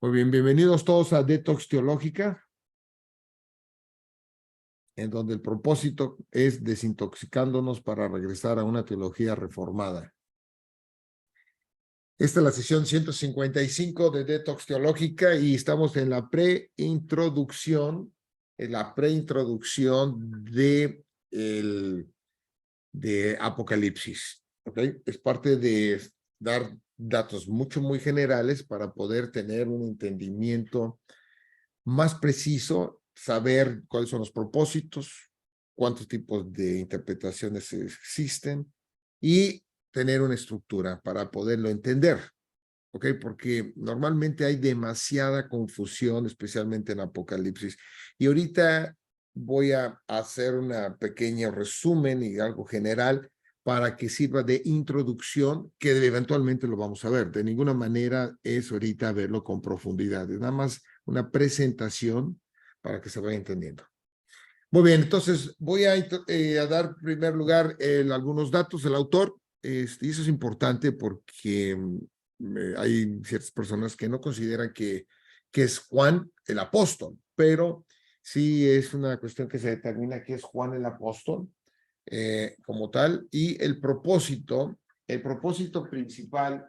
Muy bien, bienvenidos todos a Detox Teológica, en donde el propósito es desintoxicándonos para regresar a una teología reformada. Esta es la sesión 155 de Detox Teológica y estamos en la preintroducción, de Apocalipsis. ¿Okay? Es parte de dar datos muy generales para poder tener un entendimiento más preciso, saber cuáles son los propósitos, cuántos tipos de interpretaciones existen y tener una estructura para poderlo entender, ¿ok? Porque normalmente hay demasiada confusión, especialmente en Apocalipsis. Y ahorita voy a hacer un pequeño resumen y algo general para que sirva de introducción, que eventualmente lo vamos a ver. De ninguna manera es ahorita verlo con profundidad, es nada más una presentación para que se vaya entendiendo. Muy bien, entonces voy a dar en primer lugar algunos datos del autor, y eso es importante porque hay ciertas personas que no consideran que es Juan el apóstol, pero sí es una cuestión que se determina que es Juan el apóstol como tal, y el propósito principal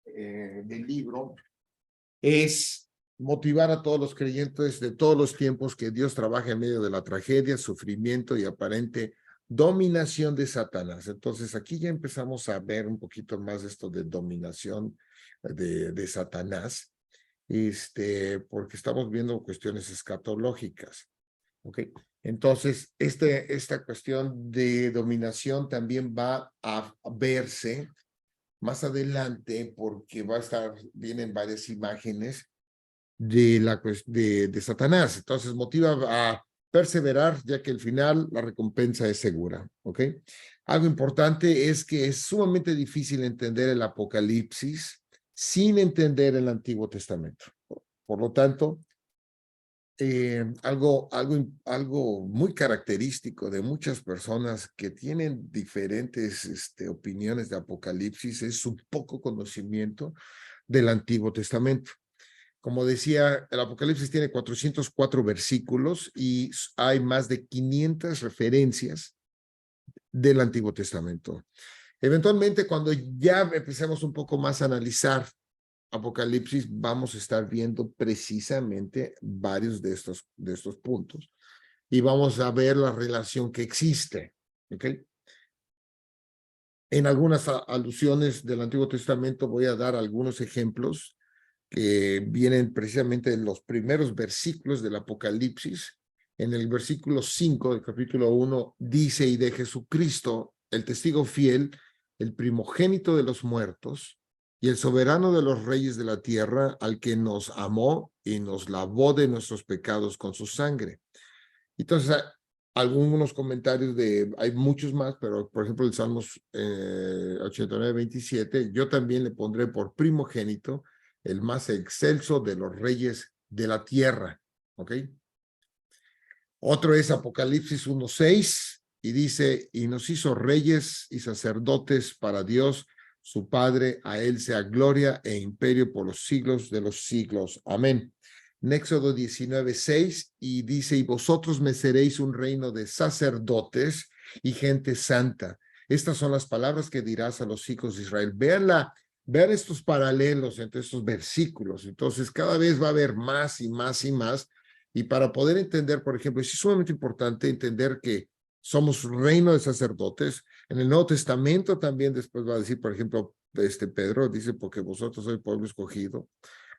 del libro es motivar a todos los creyentes de todos los tiempos que Dios trabaja en medio de la tragedia, sufrimiento y aparente dominación de Satanás. Entonces aquí ya empezamos a ver un poquito más esto de dominación de Satanás, porque estamos viendo cuestiones escatológicas. ¿Ok? Entonces, esta cuestión de dominación también va a verse más adelante porque vienen varias imágenes de Satanás. Entonces motiva a perseverar, ya que al final la recompensa es segura. ¿Ok? Algo importante es que es sumamente difícil entender el Apocalipsis sin entender el Antiguo Testamento. Por lo tanto, algo muy característico de muchas personas que tienen diferentes opiniones de Apocalipsis es su poco conocimiento del Antiguo Testamento. Como decía, el Apocalipsis tiene 404 versículos y hay más de 500 referencias del Antiguo Testamento. Eventualmente, cuando ya empecemos un poco más a analizar Apocalipsis, vamos a estar viendo precisamente varios de estos puntos y vamos a ver la relación que existe. ¿Ok? En algunas alusiones del Antiguo Testamento voy a dar algunos ejemplos que vienen precisamente en los primeros versículos del Apocalipsis. En el versículo 5 del capítulo 1 dice: y de Jesucristo, el testigo fiel, el primogénito de los muertos y el soberano de los reyes de la tierra, al que nos amó y nos lavó de nuestros pecados con su sangre. Entonces, algunos comentarios hay muchos más, pero por ejemplo el Salmos 89, 27, yo también le pondré por primogénito el más excelso de los reyes de la tierra. ¿Ok? Otro es Apocalipsis 1:6 y dice: y nos hizo reyes y sacerdotes para Dios su Padre, a él sea gloria e imperio por los siglos de los siglos. Amén. En Éxodo 19:6 y dice: y vosotros me seréis un reino de sacerdotes y gente santa. Estas son las palabras que dirás a los hijos de Israel. Vean estos paralelos entre estos versículos. Entonces cada vez va a haber más y más y más. Y para poder entender, por ejemplo, es sumamente importante entender que somos reino de sacerdotes. En el Nuevo Testamento también después va a decir, por ejemplo, Pedro dice: porque vosotros sois pueblo escogido,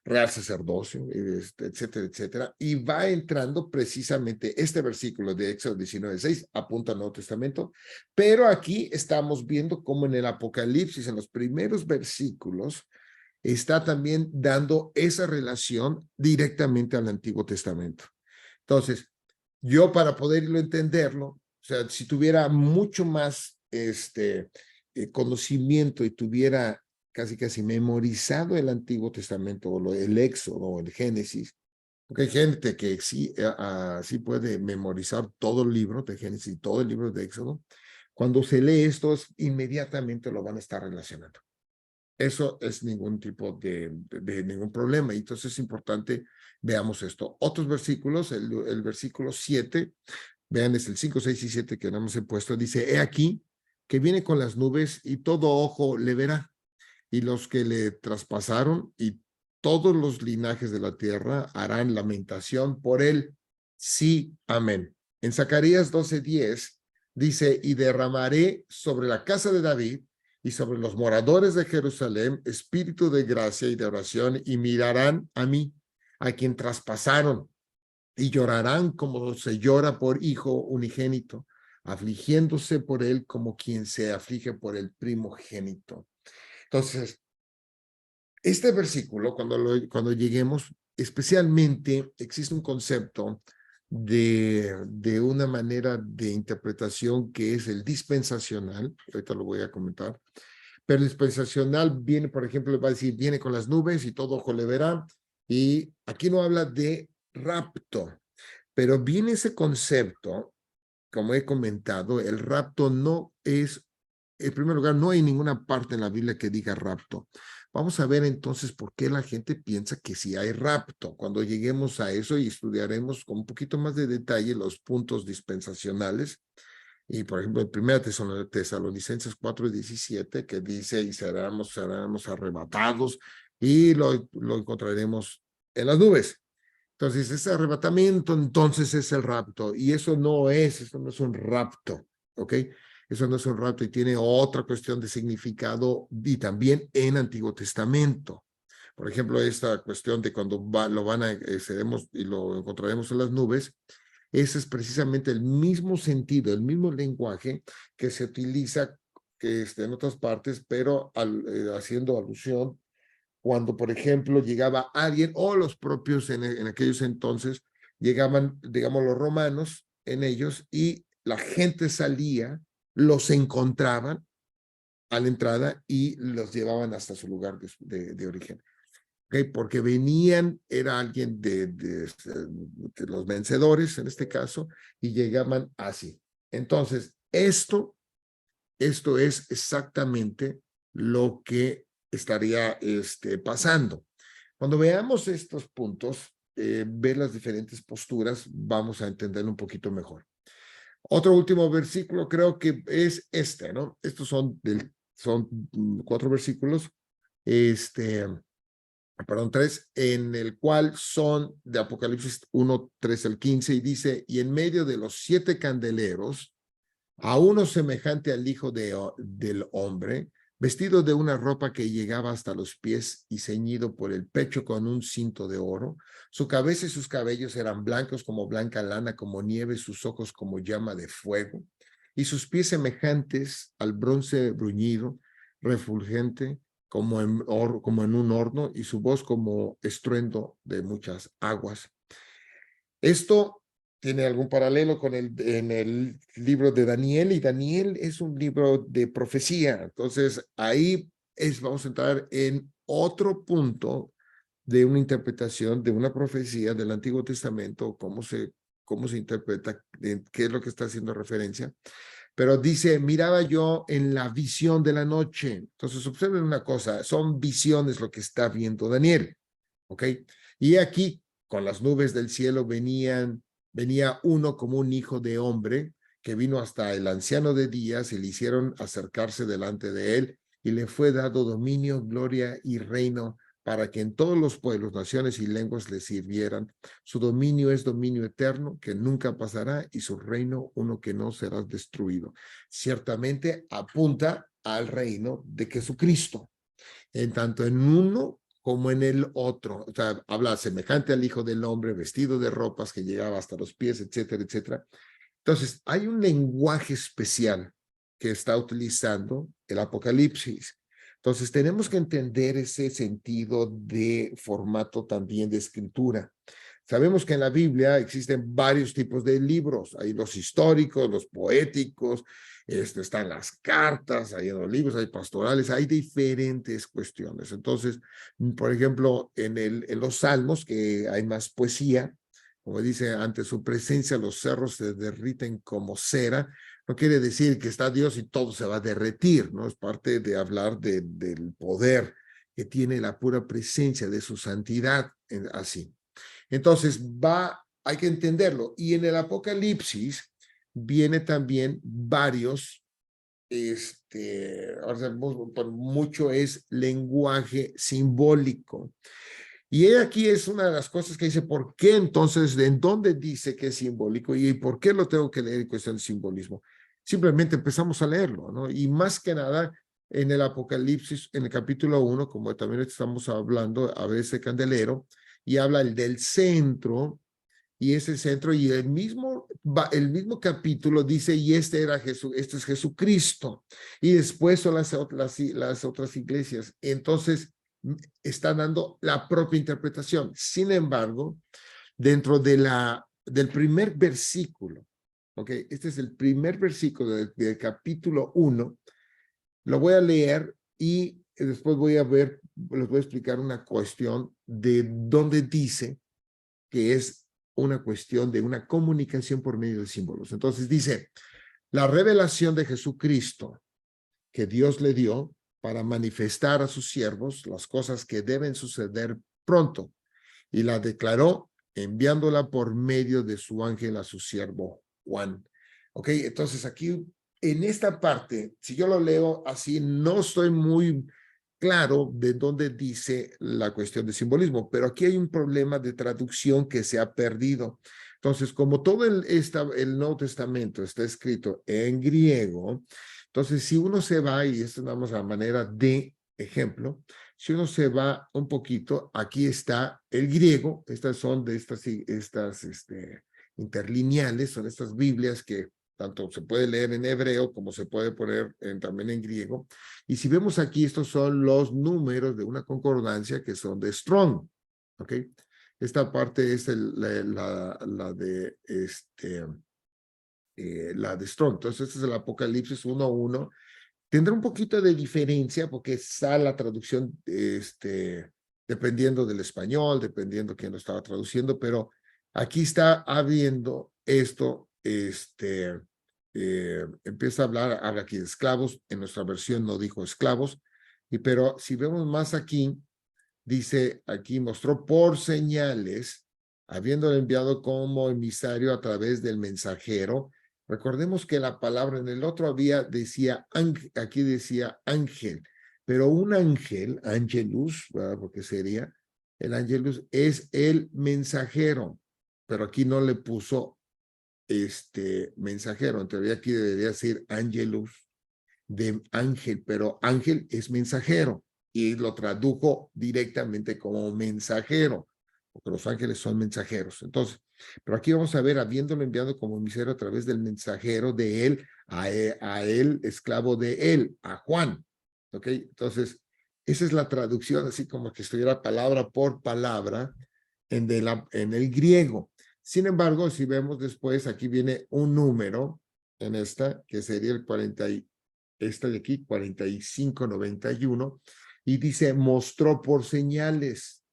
real sacerdocio, etcétera, etcétera. Y va entrando precisamente este versículo de Éxodo 19:6, apunta al Nuevo Testamento, pero aquí estamos viendo cómo en el Apocalipsis, en los primeros versículos, está también dando esa relación directamente al Antiguo Testamento. Entonces, yo para poderlo entenderlo, o sea, si tuviera mucho más conocimiento y tuviera casi memorizado el Antiguo Testamento o el Éxodo o el Génesis, porque hay gente que sí, sí puede memorizar todo el libro de Génesis y todo el libro de Éxodo, cuando se lee esto, inmediatamente lo van a estar relacionando. Eso es ningún tipo de ningún problema. Entonces es importante, veamos esto. Otros versículos, el versículo 7, vean, es el 5, 6 y 7 que nada más he puesto, dice, he aquí que viene con las nubes y todo ojo le verá, y los que le traspasaron y todos los linajes de la tierra harán lamentación por él. Sí, amén. En Zacarías 12:10 dice, y derramaré sobre la casa de David y sobre los moradores de Jerusalén espíritu de gracia y de oración, y mirarán a mí, a quien traspasaron, y llorarán como se llora por hijo unigénito, afligiéndose por él como quien se aflige por el primogénito. Entonces, este versículo, cuando lleguemos, especialmente existe un concepto de una manera de interpretación que es el dispensacional, ahorita lo voy a comentar, pero el dispensacional viene, por ejemplo, va a decir, viene con las nubes y todo ojo le verá, y aquí no habla de rapto, pero viene ese concepto, como he comentado, el rapto no es, en primer lugar, no hay ninguna parte en la Biblia que diga rapto. Vamos a ver entonces por qué la gente piensa que sí hay rapto. Cuando lleguemos a eso y estudiaremos con un poquito más de detalle los puntos dispensacionales. Y por ejemplo, en 1 Tesalonicenses 4:17, que dice, y seremos arrebatados, y lo encontraremos en las nubes. Entonces, ese arrebatamiento entonces es el rapto, y eso no es un rapto, ¿ok? Eso no es un rapto y tiene otra cuestión de significado y también en Antiguo Testamento. Por ejemplo, esta cuestión de cuando lo van a, seremos y lo encontraremos en las nubes, ese es precisamente el mismo sentido, el mismo lenguaje que se utiliza en otras partes, pero haciendo alusión cuando, por ejemplo, llegaba alguien o los propios en aquellos entonces, llegaban, digamos, los romanos en ellos y la gente salía, los encontraban a la entrada y los llevaban hasta su lugar de origen. ¿Okay? Porque venían, era alguien de los vencedores en este caso, y llegaban así. Entonces, esto es exactamente lo que estaría pasando. Cuando veamos estos puntos, ver las diferentes posturas, vamos a entenderlo un poquito mejor. Otro último versículo creo que es ¿no? Estos son 4 versículos, perdón, 3, en el cual son de Apocalipsis 1, 3 al 15, y dice, y en medio de los 7 candeleros, a uno semejante al Hijo del Hombre, vestido de una ropa que llegaba hasta los pies y ceñido por el pecho con un cinto de oro. Su cabeza y sus cabellos eran blancos como blanca lana, como nieve, sus ojos como llama de fuego, y sus pies semejantes al bronce bruñido, refulgente como en un horno, y su voz como estruendo de muchas aguas. Esto tiene algún paralelo en el libro de Daniel, y Daniel es un libro de profecía. Entonces, ahí vamos a entrar en otro punto de una interpretación de una profecía del Antiguo Testamento, cómo se interpreta, qué es lo que está haciendo referencia. Pero dice, miraba yo en la visión de la noche. Entonces, observen una cosa, son visiones lo que está viendo Daniel, ¿ok? Y aquí, con las nubes del cielo, venía uno como un hijo de hombre, que vino hasta el anciano de días y le hicieron acercarse delante de él, y le fue dado dominio, gloria y reino, para que en todos los pueblos, naciones y lenguas le sirvieran. Su dominio es dominio eterno, que nunca pasará, y su reino uno que no será destruido. Ciertamente apunta al reino de Jesucristo, en tanto en uno como en el otro. O sea, habla semejante al Hijo del Hombre, vestido de ropas que llegaba hasta los pies, etcétera, etcétera. Entonces, hay un lenguaje especial que está utilizando el Apocalipsis. Entonces, tenemos que entender ese sentido de formato también de escritura. Sabemos que en la Biblia existen varios tipos de libros. Hay los históricos, los poéticos, están las cartas, hay los libros, hay pastorales, hay diferentes cuestiones. Entonces, por ejemplo, en los salmos, que hay más poesía, como dice, ante su presencia los cerros se derriten como cera. No quiere decir que está Dios y todo se va a derretir, ¿no? Es parte de hablar del poder que tiene la pura presencia de su santidad, así. Entonces, hay que entenderlo. Y en el Apocalipsis viene también varios, o sea, por mucho es lenguaje simbólico. Y aquí es una de las cosas que dice, ¿por qué entonces, en dónde dice que es simbólico y por qué lo tengo que leer en cuestión de simbolismo? Simplemente empezamos a leerlo, ¿no? Y más que nada, en el Apocalipsis, en el capítulo 1, como también estamos hablando a veces candelero, y habla el del centro, y ese centro, y el mismo capítulo dice, y este era Jesús, este es Jesucristo, y después son las otras iglesias. Entonces, está dando la propia interpretación. Sin embargo, dentro del primer versículo, ¿ok? Este es el primer versículo del capítulo 1, lo voy a leer y después les voy a explicar una cuestión de dónde dice que es una cuestión de una comunicación por medio de símbolos. Entonces dice, la revelación de Jesucristo que Dios le dio para manifestar a sus siervos las cosas que deben suceder pronto, y la declaró enviándola por medio de su ángel a su siervo Juan. Ok, entonces aquí en esta parte, si yo lo leo así, no estoy muy claro de dónde dice la cuestión de simbolismo, pero aquí hay un problema de traducción que se ha perdido. Entonces, como todo el Nuevo Testamento está escrito en griego, entonces si uno se va, y esto damos a manera de ejemplo, si uno se va un poquito, aquí está el griego, estas son de estas interlineales, son estas Biblias que tanto se puede leer en hebreo como se puede poner también en griego. Y si vemos aquí, estos son los números de una concordancia que son de Strong, ¿ok? Esta parte es la de Strong. Entonces, este es el Apocalipsis 1:1. Tendrá un poquito de diferencia porque está la traducción, dependiendo del español, dependiendo quién lo estaba traduciendo, pero aquí está habiendo esto, empieza a habla aquí de esclavos, en nuestra versión no dijo esclavos, pero si vemos más aquí, dice aquí, mostró por señales, habiéndolo enviado como emisario a través del mensajero. Recordemos que la palabra en el otro decía, aquí decía ángel, pero un ángel, angelus, ¿verdad? Porque sería, el angelus es el mensajero, pero aquí no le puso mensajero, en teoría aquí debería decir angelus, de ángel, pero ángel es mensajero y lo tradujo directamente como mensajero, porque los ángeles son mensajeros. Entonces, pero aquí vamos a ver, habiéndolo enviado como emisario a través del mensajero de él, a él, esclavo de él, a Juan. ¿Ok? Entonces, esa es la traducción, así como que estuviera palabra por palabra en el griego. Sin embargo, si vemos después, aquí viene un número en esta, que sería el 40, esta de aquí, 4591, y dice, mostró por señales,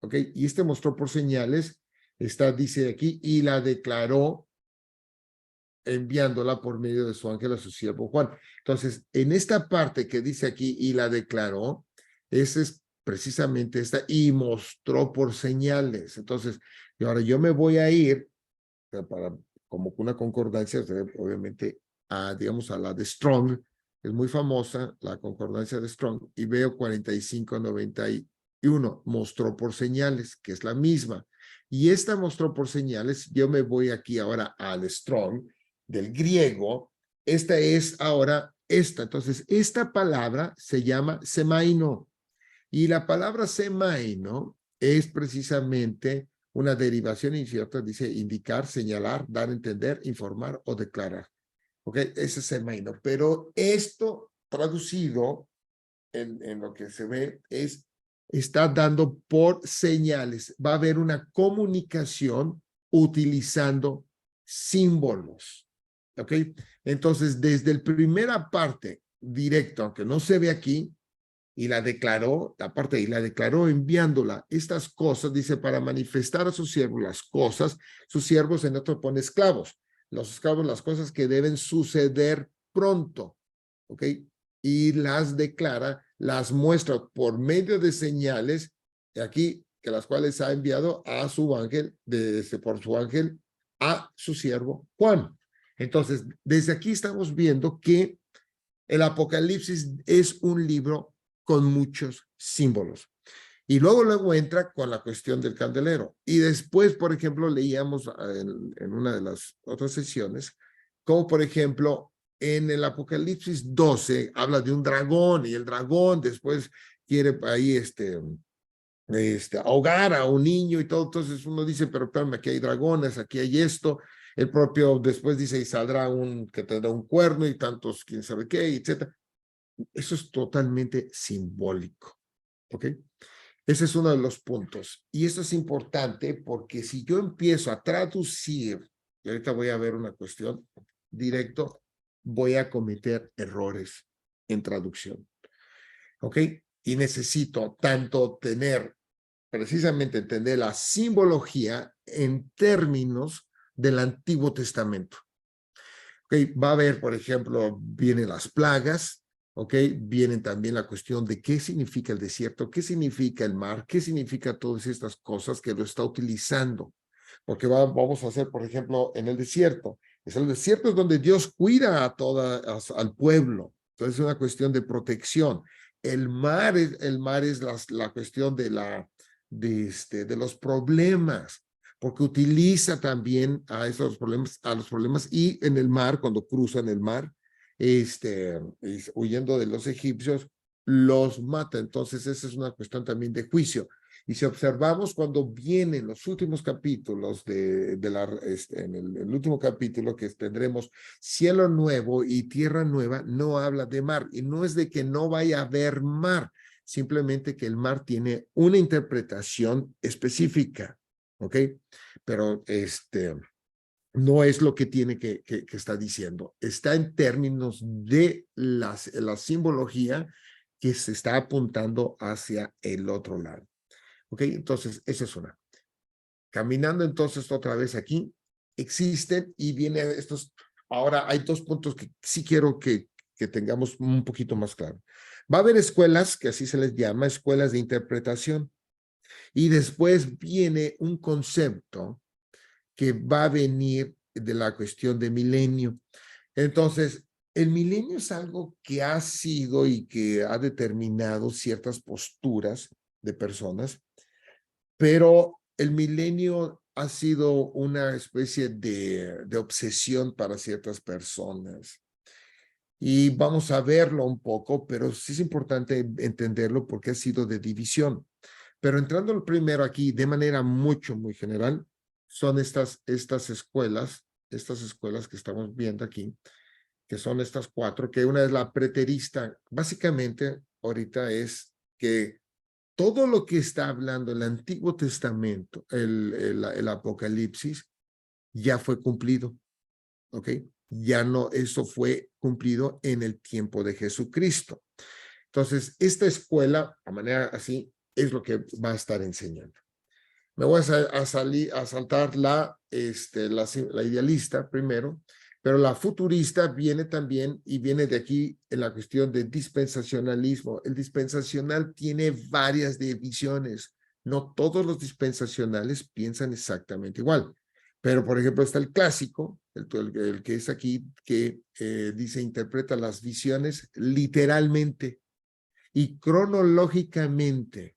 ¿ok? Y mostró por señales, dice aquí, y la declaró enviándola por medio de su ángel a su siervo Juan. Entonces, en esta parte que dice aquí, y la declaró, esa es precisamente esta, y mostró por señales. Entonces, y ahora yo me voy a ir, para como una concordancia, obviamente, digamos, a la de Strong, es muy famosa, la concordancia de Strong, y veo 4591, mostró por señales, que es la misma. Y esta mostró por señales, yo me voy aquí ahora al Strong, del griego, esta es ahora esta. Entonces, esta palabra se llama semaino, y la palabra semaino es precisamente una derivación incierta, dice indicar, señalar, dar a entender, informar o declarar. ¿Ok? Ese es semaino. Pero esto traducido en lo que se ve está dando por señales. Va a haber una comunicación utilizando símbolos. ¿Ok? Entonces, desde la primera parte directa, aunque no se ve aquí, y la declaró, aparte, y la declaró enviándola estas cosas, dice, para manifestar a sus siervos las cosas, sus siervos en otro pone esclavos, los esclavos, las cosas que deben suceder pronto, ¿ok? Y las declara, las muestra por medio de señales, aquí, que las cuales ha enviado a su ángel, por su ángel, a su siervo Juan. Entonces, desde aquí estamos viendo que el Apocalipsis es un libro con muchos símbolos. Y luego entra con la cuestión del candelero. Y después, por ejemplo, leíamos en una de las otras sesiones, como por ejemplo, en el Apocalipsis 12 habla de un dragón y el dragón después quiere ahí ahogar a un niño y todo. Entonces uno dice, pero espérame, aquí hay dragones, aquí hay esto. El propio después dice, y saldrá que tendrá un cuerno y tantos, quién sabe qué, etcétera. Eso es totalmente simbólico, ¿ok? Ese es uno de los puntos. Y esto es importante porque si yo empiezo a traducir, y ahorita voy a ver una cuestión directo, voy a cometer errores en traducción. ¿Ok? Y necesito tanto precisamente entender la simbología en términos del Antiguo Testamento. ¿Ok? Va a haber, por ejemplo, vienen las plagas, ¿ok? Vienen también la cuestión de qué significa el desierto, qué significa el mar, qué significa todas estas cosas que lo está utilizando. Porque vamos a hacer, por ejemplo, en el desierto. El desierto es donde Dios cuida al pueblo. Entonces es una cuestión de protección. El mar es la cuestión de los problemas, porque utiliza también a los problemas y en el mar, cuando cruzan el mar, huyendo de los egipcios, los mata. Entonces, esa es una cuestión también de juicio. Y si observamos cuando vienen los últimos capítulos en el último capítulo que tendremos cielo nuevo y tierra nueva, no habla de mar. Y no es de que no vaya a haber mar, simplemente que el mar tiene una interpretación específica, ¿ok? Pero no es lo que tiene que está diciendo. Está en términos de la simbología que se está apuntando hacia el otro lado. ¿Ok? Entonces, esa es una. Caminando entonces otra vez aquí, existen y viene estos, ahora hay dos puntos que sí quiero que tengamos un poquito más claro. Va a haber escuelas, que así se les llama, escuelas de interpretación, y después viene un concepto que va a venir de la cuestión de milenio. Entonces, el milenio es algo que ha sido y que ha determinado ciertas posturas de personas, pero el milenio ha sido una especie de obsesión para ciertas personas. Y vamos a verlo un poco, pero sí es importante entenderlo porque ha sido de división. Pero entrando primero aquí de manera muy general, son estas escuelas que estamos viendo aquí, que son estas cuatro, que una es la preterista. Básicamente, ahorita es que todo lo que está hablando el Antiguo Testamento, el Apocalipsis, ya fue cumplido, ¿ok? Ya no, eso fue cumplido en el tiempo de Jesucristo. Entonces, esta escuela, a manera así, es lo que va a estar enseñando. Me voy a saltar la idealista primero, pero la futurista viene también y viene de aquí en la cuestión de dispensacionalismo. El dispensacional tiene varias divisiones. No todos los dispensacionales piensan exactamente igual. Pero, por ejemplo, está el clásico, el que es aquí, que dice, interpreta las visiones literalmente y cronológicamente,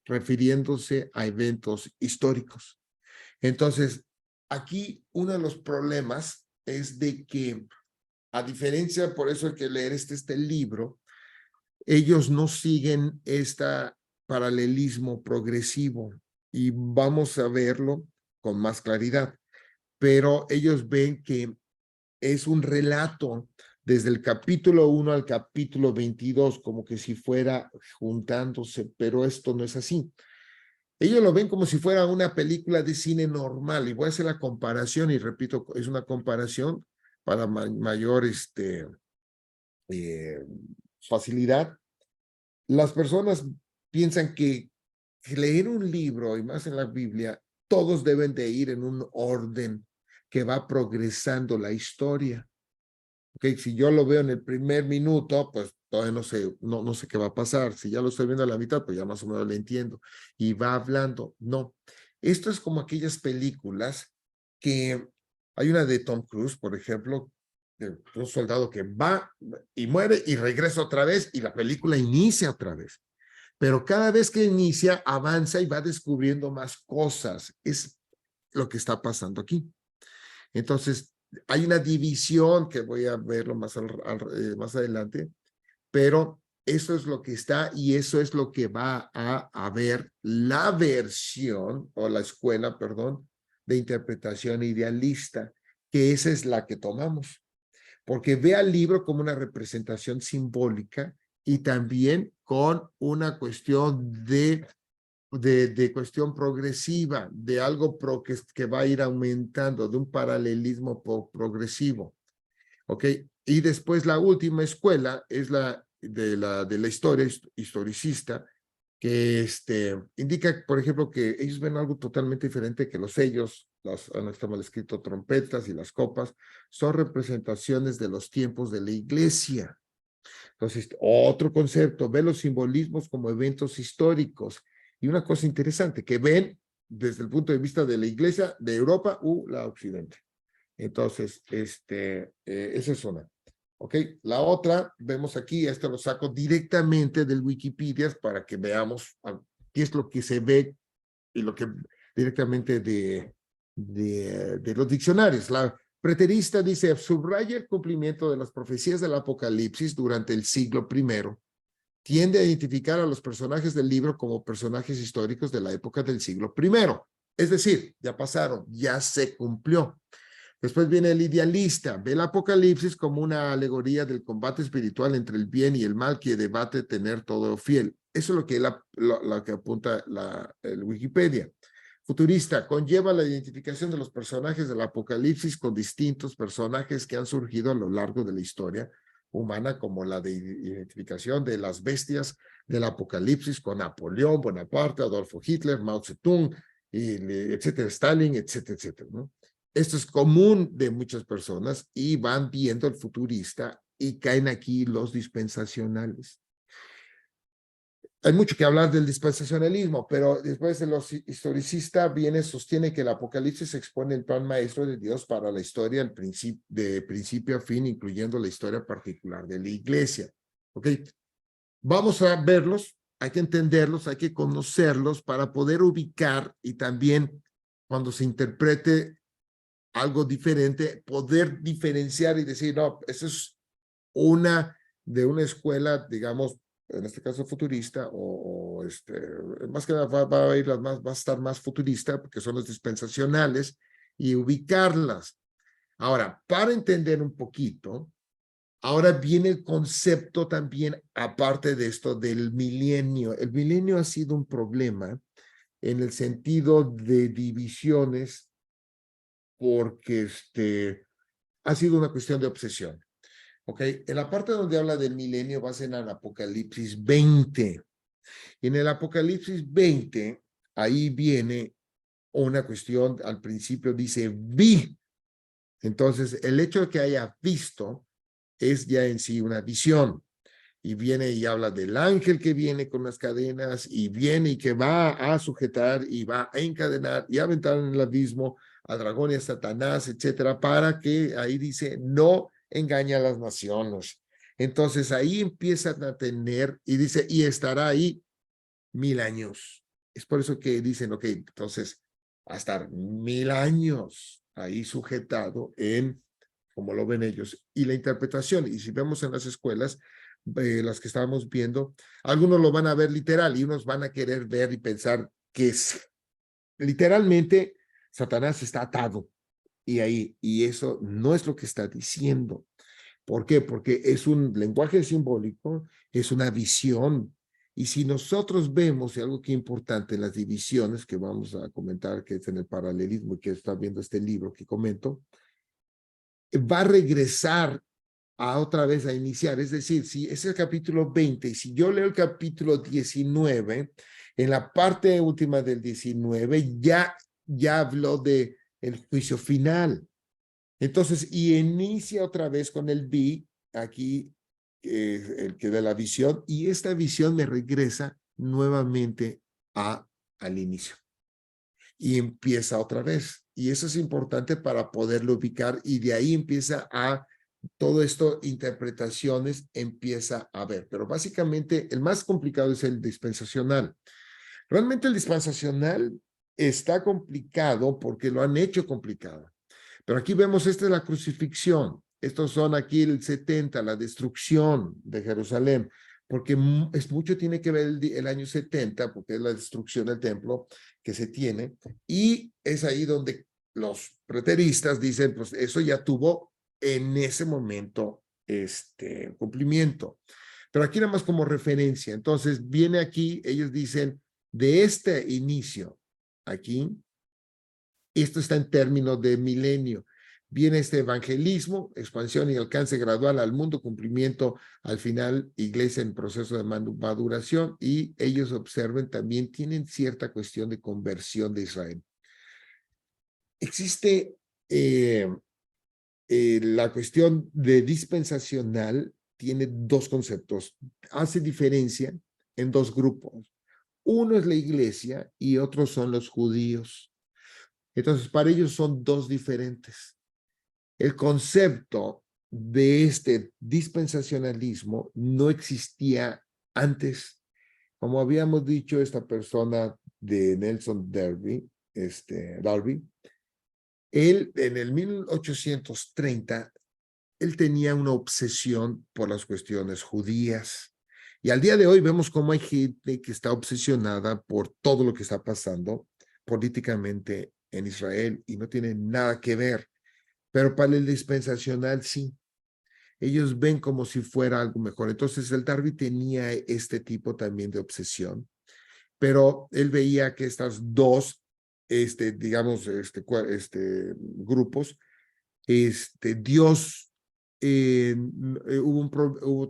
refiriéndose a eventos históricos. Entonces, aquí uno de los problemas es de que, a diferencia, por eso hay que leer este libro, ellos no siguen este paralelismo progresivo y vamos a verlo con más claridad, pero ellos ven que es un relato desde el capítulo 1 al capítulo 22, como que si fuera juntándose, pero esto no es así. Ellos lo ven como si fuera una película de cine normal, y voy a hacer la comparación, y repito, es una comparación para mayor eh, facilidad. Las personas piensan que leer un libro, y más en la Biblia, todos deben de ir en un orden, que va progresando la historia. Okay, si yo lo veo en el primer minuto, pues todavía no sé qué va a pasar. Si ya lo estoy viendo a la mitad, pues ya más o menos lo entiendo. Y va hablando. No, esto es como aquellas películas que hay una de Tom Cruise, por ejemplo, de un soldado que va y muere y regresa otra vez y la película inicia otra vez. Pero cada vez que inicia, avanza y va descubriendo más cosas. Es lo que está pasando aquí. Entonces, hay una división que voy a verlo más adelante, pero eso es lo que está y eso es lo que va a haber la versión o la escuela, perdón, de interpretación idealista, que esa es la que tomamos, porque ve al libro como una representación simbólica y también con una cuestión de cuestión progresiva, de algo que va a ir aumentando, de un paralelismo progresivo. ¿Ok? Y después la última escuela es la historia historicista, que indica, por ejemplo, que ellos ven algo totalmente diferente, que los sellos, no está mal escrito, trompetas y las copas, son representaciones de los tiempos de la iglesia. Entonces, otro concepto, ve los simbolismos como eventos históricos. Y una cosa interesante, que ven desde el punto de vista de la iglesia de Europa u la occidente. Entonces, esa es una. ¿Ok? La otra, vemos aquí, esto lo saco directamente del Wikipedia para que veamos qué es lo que se ve y lo que directamente de los diccionarios. La preterista dice, subraya el cumplimiento de las profecías del Apocalipsis durante el siglo I. Tiende a identificar a los personajes del libro como personajes históricos de la época del siglo I. Es decir, ya pasaron, ya se cumplió. Después viene el idealista, ve el Apocalipsis como una alegoría del combate espiritual entre el bien y el mal que debate tener todo fiel. Eso es lo que apunta el Wikipedia. Futurista, conlleva la identificación de los personajes del Apocalipsis con distintos personajes que han surgido a lo largo de la historia humana, como la de identificación de las bestias del Apocalipsis con Napoleón Bonaparte, Adolfo Hitler, Mao Zedong, etcétera, Stalin, etcétera, etcétera, ¿no? Esto es común de muchas personas y van viendo el futurista y caen aquí los dispensacionales. Hay mucho que hablar del dispensacionalismo, pero después de los historicistas sostiene que el Apocalipsis expone el plan maestro de Dios para la historia de principio a fin, incluyendo la historia particular de la iglesia. ¿Ok? Vamos a verlos, hay que entenderlos, hay que conocerlos para poder ubicar y también cuando se interprete algo diferente, poder diferenciar y decir, no, eso es de una escuela, digamos, en este caso futurista, más que nada va a estar más futurista, porque son los dispensacionales, y ubicarlas. Ahora, para entender un poquito, ahora viene el concepto también, aparte de esto, del milenio. El milenio ha sido un problema en el sentido de divisiones porque ha sido una cuestión de obsesión. ¿Ok? En la parte donde habla del milenio va a ser en el Apocalipsis 20. Y en el Apocalipsis 20, ahí viene una cuestión, al principio dice, vi. Entonces, el hecho de que haya visto es ya en sí una visión. Y viene y habla del ángel que viene con las cadenas y viene y que va a sujetar y va a encadenar y a aventar en el abismo a dragón y a Satanás, etcétera, para que ahí dice, no engaña a las naciones. Entonces ahí empiezan a tener, y dice, y estará ahí 1000 años. Es por eso que dicen, ok, entonces, va a estar 1000 años ahí sujetado en, como lo ven ellos, y la interpretación. Y si vemos en las escuelas, las que estábamos viendo, algunos lo van a ver literal y unos van a querer ver y pensar que es literalmente Satanás está atado y eso no es lo que está diciendo. ¿Por qué? Porque es un lenguaje simbólico, es una visión. Y si nosotros vemos, y algo que es importante en las divisiones que vamos a comentar, que es en el paralelismo y que está viendo este libro que comento, va a regresar a otra vez a iniciar. Es decir, si es el capítulo 20 y si yo leo el capítulo 19, en la parte última del 19 ya habló de el juicio final. Entonces, y inicia otra vez con el B, aquí, el que da la visión, y esta visión me regresa nuevamente al inicio. Y empieza otra vez. Y eso es importante para poderlo ubicar, y de ahí empieza a todo esto, interpretaciones, empieza a ver. Pero básicamente el más complicado es el dispensacional. Realmente el dispensacional está complicado porque lo han hecho complicado. Pero aquí vemos, esta es la crucifixión. Estos son aquí el 70, la destrucción de Jerusalén, porque es mucho tiene que ver el año 70, porque es la destrucción del templo que se tiene, y es ahí donde los preteristas dicen, pues eso ya tuvo en ese momento cumplimiento. Pero aquí nada más como referencia. Entonces viene aquí, ellos dicen, de este inicio, aquí, esto está en términos de milenio. Viene este evangelismo, expansión y alcance gradual al mundo, cumplimiento al final, iglesia en proceso de maduración, y ellos observen también, tienen cierta cuestión de conversión de Israel. Existe la cuestión de dispensacional, tiene dos conceptos, hace diferencia en dos grupos. Uno es la iglesia y otros son los judíos. Entonces, para ellos son dos diferentes. El concepto de este dispensacionalismo no existía antes. Como habíamos dicho, esta persona de Nelson Darby, él en el 1830, él tenía una obsesión por las cuestiones judías. Y al día de hoy vemos cómo hay gente que está obsesionada por todo lo que está pasando políticamente en Israel y no tiene nada que ver. Pero para el dispensacional sí. Ellos ven como si fuera algo mejor. Entonces el Darby tenía este tipo también de obsesión, pero él veía que estas dos, digamos, grupos, Dios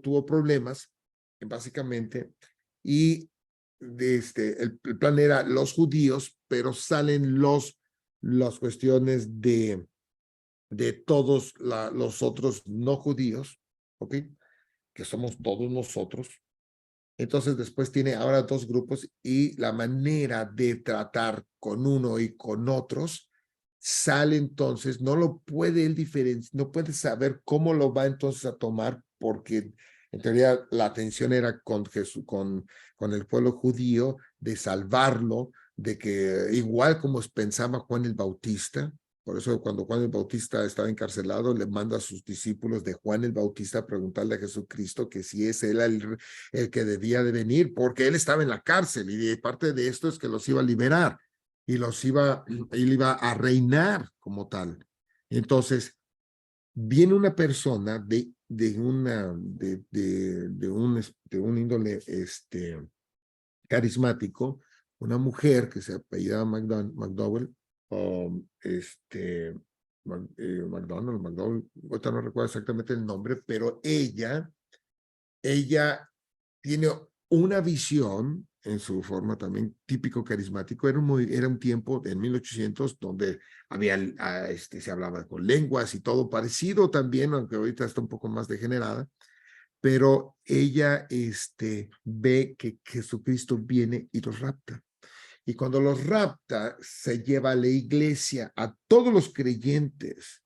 tuvo problemas, básicamente, y el plan era los judíos, pero salen las cuestiones de todos los otros no judíos, ¿ok? Que somos todos nosotros. Entonces después tiene ahora dos grupos, y la manera de tratar con uno y con otros sale entonces, no lo puede él diferenciar, no puede saber cómo lo va entonces a tomar, porque en teoría la atención era con Jesús, con el pueblo judío, de salvarlo, de que igual como pensaba Juan el Bautista. Por eso cuando Juan el Bautista estaba encarcelado, le manda a sus discípulos de Juan el Bautista a preguntarle a Jesucristo que si es él el que debía de venir, porque él estaba en la cárcel, y parte de esto es que los iba a liberar y él iba a reinar como tal. Entonces, viene una persona de un índole carismático, una mujer que se apellidaba McDowell, McDonald, ahorita no recuerdo exactamente el nombre, pero ella tiene una visión en su forma también típico carismático. Era un tiempo en 1800 donde se hablaba con lenguas y todo parecido también, aunque ahorita está un poco más degenerada, pero ella ve que Jesucristo viene y los rapta. Y cuando los rapta, se lleva a la iglesia, a todos los creyentes,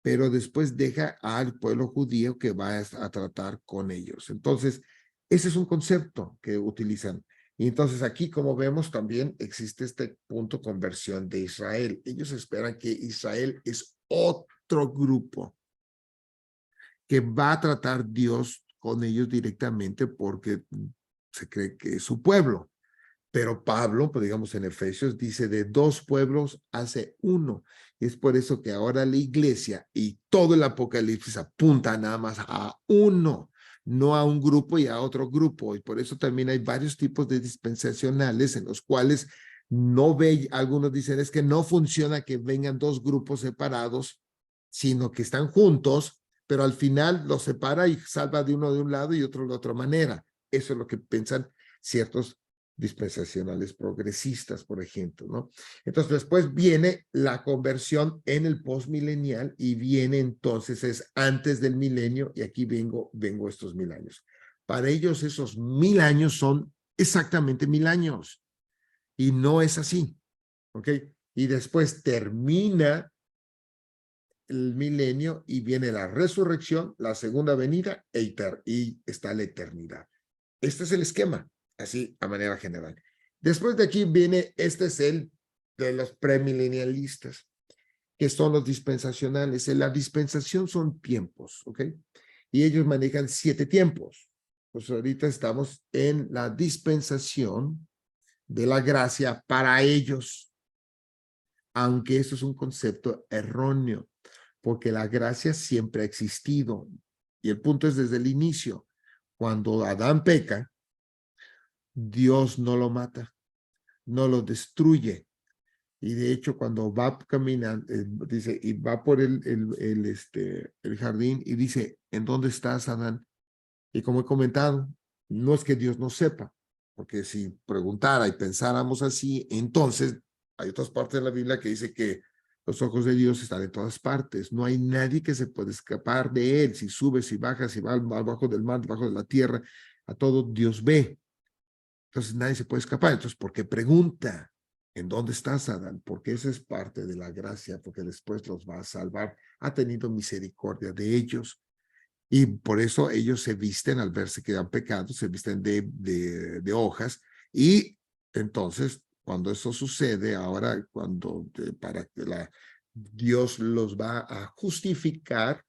pero después deja al pueblo judío que va a tratar con ellos. Entonces, ese es un concepto que utilizan. Y entonces aquí, como vemos, también existe este punto conversión de Israel. Ellos esperan que Israel es otro grupo que va a tratar Dios con ellos directamente, porque se cree que es su pueblo. Pero Pablo, pues digamos en Efesios, dice de dos pueblos hace uno. Y es por eso que ahora la iglesia y todo el Apocalipsis apunta nada más a uno, no a un grupo y a otro grupo. Y por eso también hay varios tipos de dispensacionales en los cuales no ve, algunos dicen es que no funciona que vengan dos grupos separados, sino que están juntos, pero al final los separa y salva de uno de un lado y otro de otra manera. Eso es lo que piensan ciertos dispensacionales progresistas, por ejemplo, ¿no? Entonces, después viene la conversión en el postmilenial y viene entonces, es antes del milenio, y aquí vengo estos 1000 años. Para ellos esos 1000 años son exactamente 1000 años, y no es así, ¿ok? Y después termina el milenio y viene la resurrección, la segunda venida y está la eternidad. Este es el esquema, así a manera general. Después de aquí viene, este es el de los premilenialistas, que son los dispensacionales. En la dispensación son tiempos, ¿ok? Y ellos manejan 7 tiempos. Pues ahorita estamos en la dispensación de la gracia para ellos, aunque eso es un concepto erróneo, porque la gracia siempre ha existido. Y el punto es desde el inicio. Cuando Adán peca, Dios no lo mata, no lo destruye. Y de hecho, cuando va caminando, dice, y va por el jardín y dice, ¿en dónde estás, Adán? Y como he comentado, no es que Dios no sepa, porque si preguntara y pensáramos así, entonces hay otras partes de la Biblia que dice que los ojos de Dios están en todas partes. No hay nadie que se pueda escapar de él. Si sube, si baja, si va abajo del mar, debajo de la tierra, a todo Dios ve. Entonces nadie se puede escapar. Entonces, ¿por qué pregunta? ¿En dónde estás, Adán? Porque esa es parte de la gracia, porque después los va a salvar. Ha tenido misericordia de ellos. Y por eso ellos se visten, al verse que han pecado, se visten de hojas. Y entonces, cuando eso sucede, ahora para que Dios los va a justificar,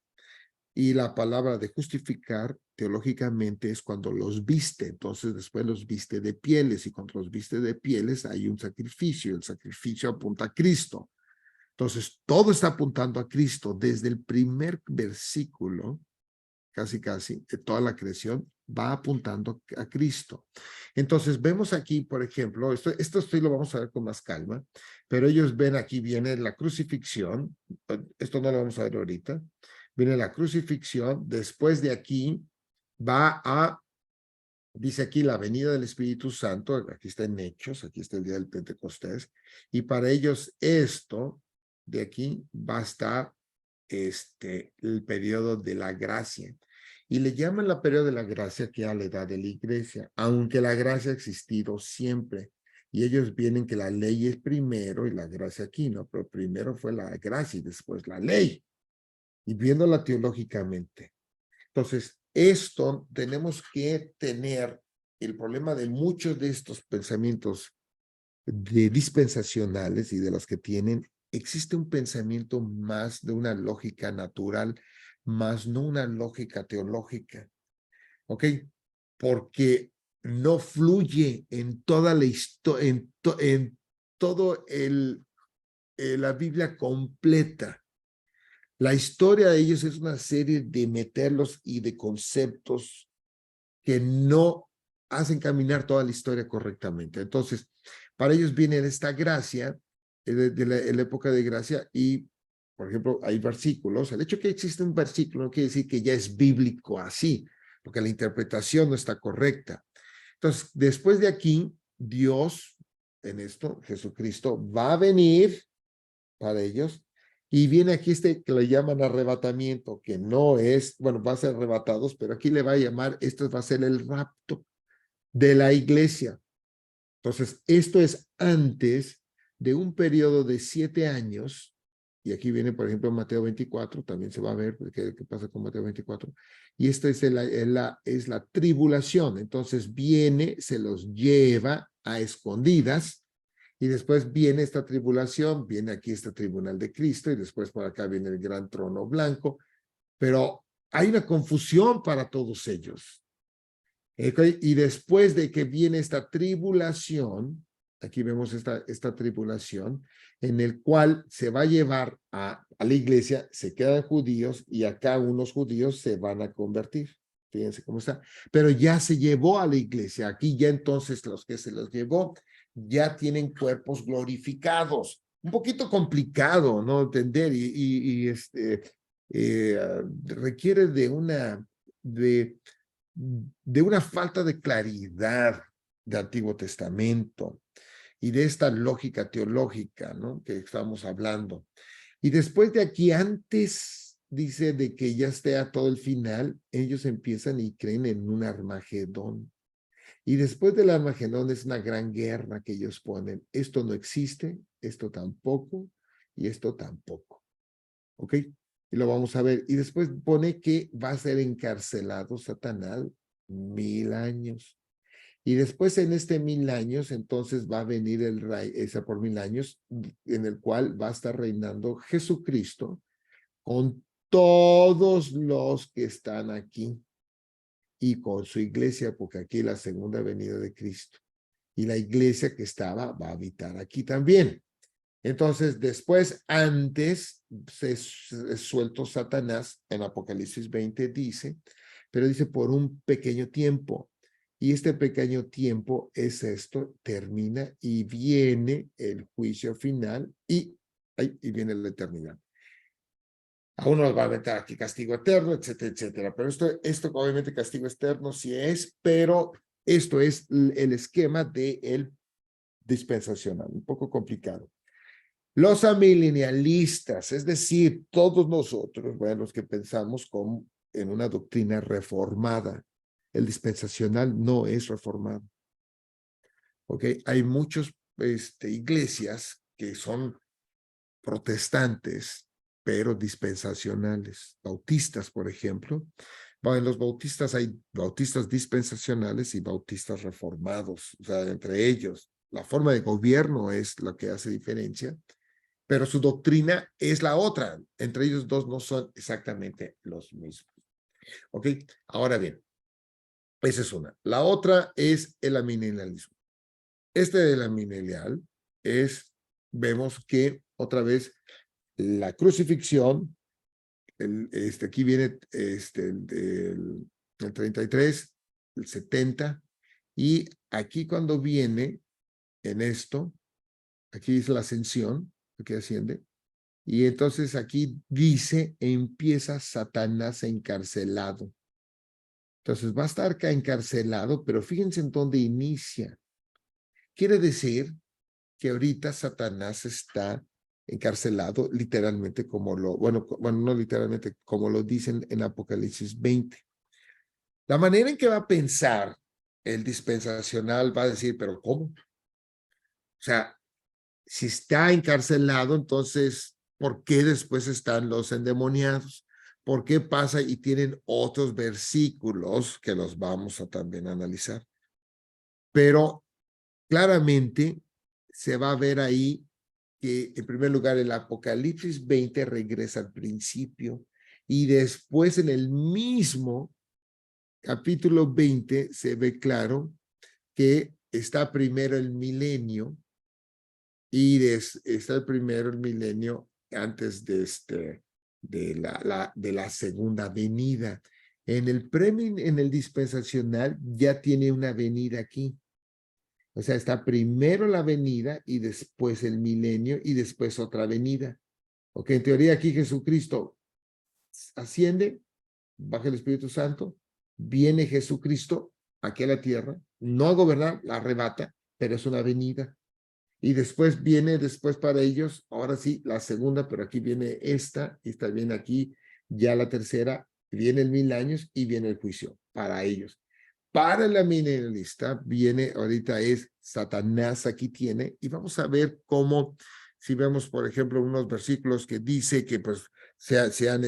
y la palabra de justificar teológicamente es cuando los viste, entonces después los viste de pieles, y cuando los viste de pieles hay un sacrificio, el sacrificio apunta a Cristo. Entonces todo está apuntando a Cristo desde el primer versículo, casi toda la creación va apuntando a Cristo. Entonces vemos aquí, por ejemplo, esto lo vamos a ver con más calma, pero ellos ven aquí viene la crucifixión, esto no lo vamos a ver ahorita, viene la crucifixión, después de aquí dice aquí la venida del Espíritu Santo, aquí está en Hechos, aquí está el día del Pentecostés, y para ellos esto de aquí va a estar el periodo de la gracia. Y le llaman la periodo de la gracia que a la edad de la iglesia, aunque la gracia ha existido siempre. Y ellos vienen que la ley es primero y la gracia aquí, ¿no? Pero primero fue la gracia y después la ley. Y viéndola teológicamente. Entonces, esto tenemos que tener el problema de muchos de estos pensamientos dispensacionales y de los que tienen, existe un pensamiento más de una lógica natural, más no una lógica teológica, ¿ok? Porque no fluye en toda la historia, en todo la Biblia completa. La historia de ellos es una serie de meterlos y de conceptos que no hacen caminar toda la historia correctamente. Entonces, para ellos viene esta gracia, de la época de gracia, y, por ejemplo, hay versículos. El hecho que existe un versículo no quiere decir que ya es bíblico así, porque la interpretación no está correcta. Entonces, después de aquí, Dios, en esto, Jesucristo, va a venir para ellos, y viene aquí que le llaman arrebatamiento, que no es, bueno, va a ser arrebatados, pero aquí le va a llamar, esto va a ser el rapto de la iglesia. Entonces, esto es antes de un periodo de 7 años, y aquí viene, por ejemplo, Mateo 24, también se va a ver qué pasa con Mateo 24, y esta es la tribulación. Entonces viene, se los lleva a escondidas, y después viene esta tribulación, viene aquí este tribunal de Cristo, y después por acá viene el gran trono blanco, pero hay una confusión para todos ellos. ¿Okay? Y después de que viene esta tribulación, aquí vemos esta tribulación, en el cual se va a llevar a la iglesia, se quedan judíos, y acá unos judíos se van a convertir. Fíjense cómo está. Pero ya se llevó a la iglesia. Aquí ya entonces los que se los llevó ya tienen cuerpos glorificados. Un poquito complicado, ¿no? Entender, requiere de una falta de claridad del Antiguo Testamento y de esta lógica teológica, ¿no? Que estamos hablando. Y después de aquí, antes, dice, de que ya esté a todo el final, ellos empiezan y creen en un Armagedón. Y después del Armagedón es una gran guerra que ellos ponen. Esto no existe, esto tampoco, y esto tampoco. ¿Ok? Y lo vamos a ver. Y después pone que va a ser encarcelado Satanás 1000 años. Y después en este 1000 años, entonces va a venir el rey, esa por 1000 años, en el cual va a estar reinando Jesucristo con todos los que están aquí y con su iglesia, porque aquí es la segunda venida de Cristo. Y la iglesia que estaba va a habitar aquí también. Entonces, después, antes, se suelto Satanás, en Apocalipsis 20 dice, pero dice por un pequeño tiempo. Y este pequeño tiempo es esto, termina y viene el juicio final y viene la eternidad. A uno nos va a meter aquí castigo eterno, etcétera, etcétera. Pero esto obviamente castigo externo sí es, pero esto es el esquema del dispensacional, un poco complicado. Los amilenialistas, es decir, todos nosotros, bueno, los que pensamos como en una doctrina reformada, el dispensacional no es reformado. ¿Ok? Hay muchas iglesias que son protestantes, pero dispensacionales. Bautistas, por ejemplo. Bueno, en los bautistas hay bautistas dispensacionales y bautistas reformados. O sea, entre ellos, la forma de gobierno es lo que hace diferencia, pero su doctrina es la otra. Entre ellos dos no son exactamente los mismos. ¿Ok? Ahora bien, esa es una. La otra es el amilenialismo. Del amilenial vemos que otra vez la crucifixión, aquí viene el 33, el 70, y aquí cuando viene en esto, aquí dice la ascensión, que asciende, y entonces aquí dice, empieza Satanás encarcelado. Entonces va a estar acá encarcelado, pero fíjense en dónde inicia. Quiere decir que ahorita Satanás está encarcelado literalmente bueno, no literalmente, como lo dicen en Apocalipsis 20. La manera en que va a pensar el dispensacional va a decir, pero ¿cómo? O sea, si está encarcelado, entonces, ¿por qué después están los endemoniados? ¿Por qué pasa? Y tienen otros versículos que los vamos a también analizar. Pero claramente se va a ver ahí que, en primer lugar, el Apocalipsis 20 regresa al principio y después en el mismo capítulo 20 se ve claro que está primero el milenio y está primero el milenio antes de la segunda venida. En el dispensacional ya tiene una venida aquí. O sea, está primero la venida y después el milenio y después otra venida. Ok, en teoría aquí Jesucristo asciende, baja el Espíritu Santo, viene Jesucristo aquí a la tierra, no a gobernar, la arrebata, pero es una venida. Y después viene, después para ellos, ahora sí, la segunda, pero aquí viene esta, y está bien aquí, ya la tercera, viene el 1000 años y viene el juicio para ellos. Para la milenialista viene, ahorita es Satanás aquí tiene, y vamos a ver cómo, si vemos, por ejemplo, unos versículos que dice que pues se han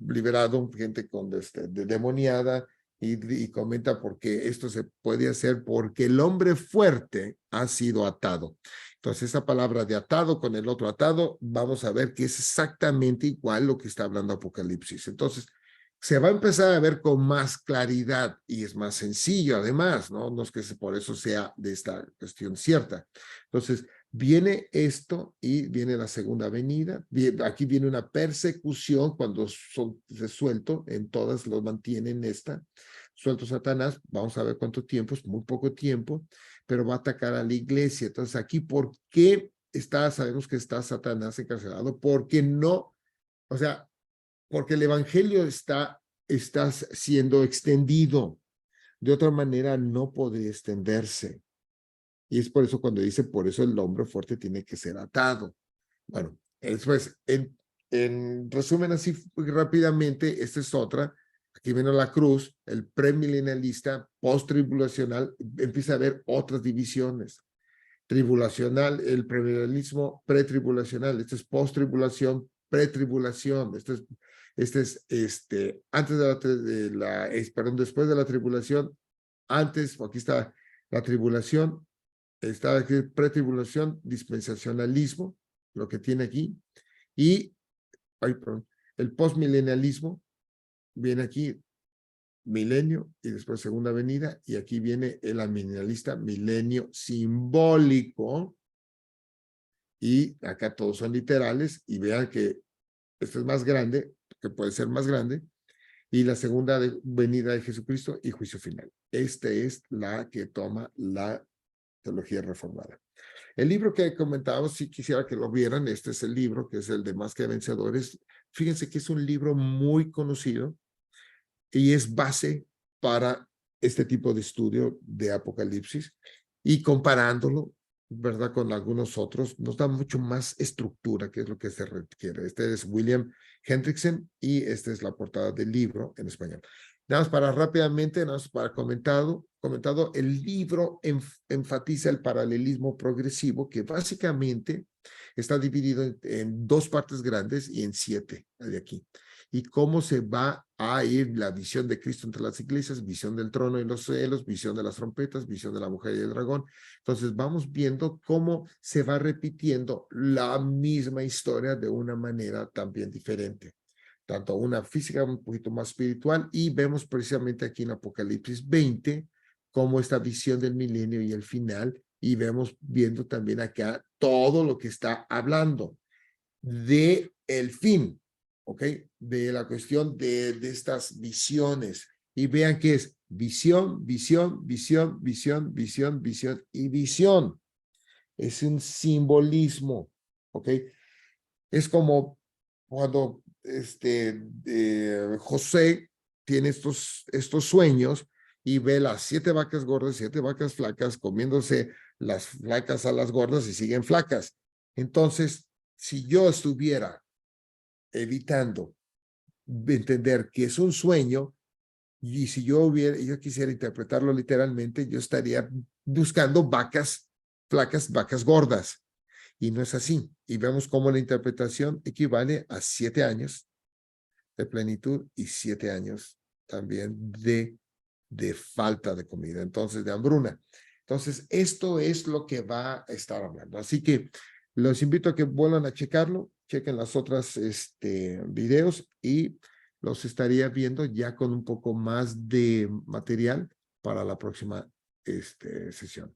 liberado gente con demoniada, y comenta porque esto se puede hacer porque el hombre fuerte ha sido atado. Entonces, esa palabra de atado con el otro atado, vamos a ver que es exactamente igual lo que está hablando Apocalipsis. Entonces, se va a empezar a ver con más claridad y es más sencillo además, ¿no? No es que por eso sea de esta cuestión cierta. Entonces, viene esto y viene la segunda venida. Aquí viene una persecución cuando se suelto, en todas los mantienen suelto Satanás, vamos a ver cuánto tiempo, es muy poco tiempo, pero va a atacar a la iglesia. Entonces, aquí, ¿por qué sabemos que está Satanás encarcelado? Porque no, o sea, porque el evangelio está siendo extendido. De otra manera, no puede extenderse. Y es por eso cuando dice, por eso el hombre fuerte tiene que ser atado. Bueno, después, en resumen así rápidamente, esta es otra. Aquí viene la cruz, el premilenialista, post-tribulacional, empieza a haber otras divisiones. Tribulacional, el premilenialismo pretribulacional, esto es post-tribulación, pretribulación, antes perdón, después de la tribulación, antes, aquí está la tribulación, está aquí pretribulación, dispensacionalismo, lo que tiene aquí, y perdón, el postmilenialismo viene aquí, milenio y después segunda venida, y aquí viene el amilenialista, milenio simbólico, y acá todos son literales, y vean que esto es más grande, que puede ser más grande, y la segunda venida de Jesucristo y juicio final. Esta es la que toma la teología reformada. El libro que comentábamos, si quisiera que lo vieran, este es el libro, que es el de Más que Vencedores. Fíjense que es un libro muy conocido y es base para este tipo de estudio de Apocalipsis, y comparándolo, ¿verdad?, con algunos otros, nos da mucho más estructura, que es lo que se requiere. Este es William Hendrickson y esta es la portada del libro en español. Nada más para rápidamente, nada más para comentado, el libro enfatiza el paralelismo progresivo, que básicamente está dividido en dos partes grandes y en 7 de aquí. Y cómo se va a ir la visión de Cristo entre las iglesias, visión del trono y los cielos, visión de las trompetas, visión de la mujer y el dragón. Entonces vamos viendo cómo se va repitiendo la misma historia de una manera también diferente. Tanto una física un poquito más espiritual, y vemos precisamente aquí en Apocalipsis 20 cómo esta visión del milenio y el final, y vemos viendo también acá todo lo que está hablando de el fin, ¿ok? De la cuestión de estas visiones. Y vean que es visión, visión, visión, visión, visión, visión y visión. Es un simbolismo, ¿ok? Es como cuando José tiene estos sueños y ve las 7 vacas gordas, 7 vacas flacas, comiéndose las flacas a las gordas y siguen flacas. Entonces, si yo estuviera evitando entender que es un sueño, y si yo quisiera interpretarlo literalmente, yo estaría buscando vacas flacas, vacas gordas, y no es así. Y vemos cómo la interpretación equivale a 7 años de plenitud y 7 años también de falta de comida, entonces de hambruna. Entonces, esto es lo que va a estar hablando. Así que los invito a que vuelvan a checarlo, chequen las otras videos, y los estaría viendo ya con un poco más de material para la próxima sesión.